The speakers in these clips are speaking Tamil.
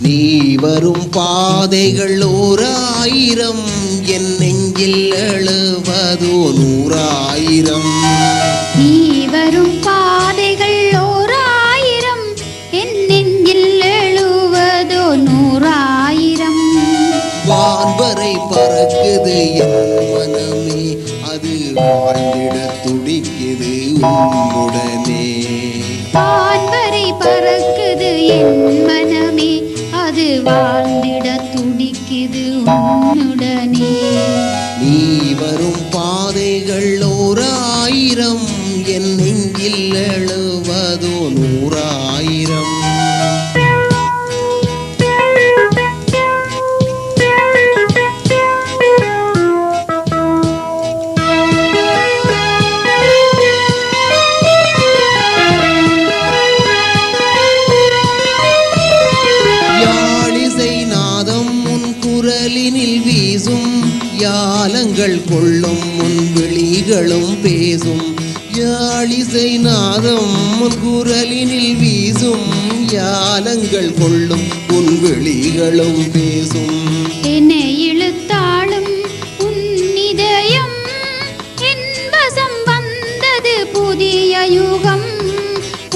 நீ வரும் பாதைகள் 1000 என் நெஞ்சில் எழுவதோ 100,000. நீ வரும் பாதைகள் 1000 என் நெஞ்சில் எழுவதோ 100,000. வான்வரை பறக்குது என் மனமே, அது வாழ்ந்திட துடிக்குது உன்னுடனே. வான்வரை பறக்குது என் மனமே, அது வாழ்ந்திட துடிக்குது உன்னுடனே. நீ வரும் பாதைகள் 1000 என் நெஞ்சில் எழுவதோ 100,000. குரலினில் வீசும் யாலங்கள் கொள்ளும் முன் விழிகளும் பேசும். யாழிசை நாதம் முன் குரலினில் வீசும் யாலங்கள் கொள்ளும் உன் விழிகளும் பேசும். என்னை இழுத்தாளும் உன்னிதயம் என் வசம் வந்தது புதிய யுகம்,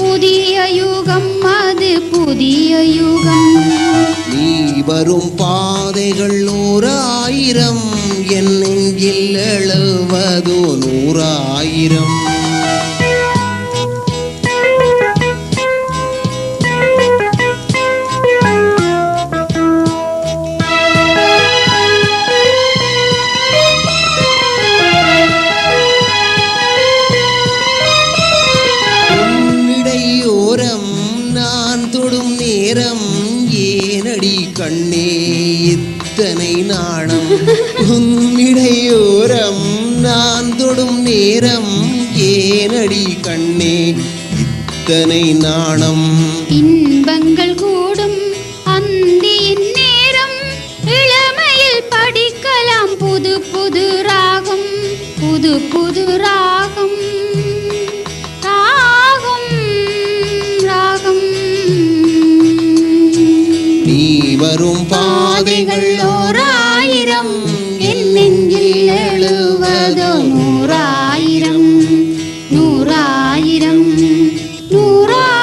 புதிய யுகம், அது புதிய யுகம். நீ வரும் பாதைகள் 1000 என் நெஞ்சில் எழுவதோ 100,000. உன்னிடையோரம் நான் தொடும் நேரம் ஏனடி கண்ணே இத்தனை நாணம். உன்னிடையோரம் நான் தொடும் நேரம் ஏனடி கண்ணே இத்தனை நாணம். இன்பங்கள் கூடும் அந்தியின் நேரம், இளமையில் படிக்கலாம் புது புது ராகம், புது புது ராகம், ராகம், ராகம். நீ வரும் பாதைகள் 1000 என் நெஞ்சில் எழுவதோ 100,000, 100,000, 100,000.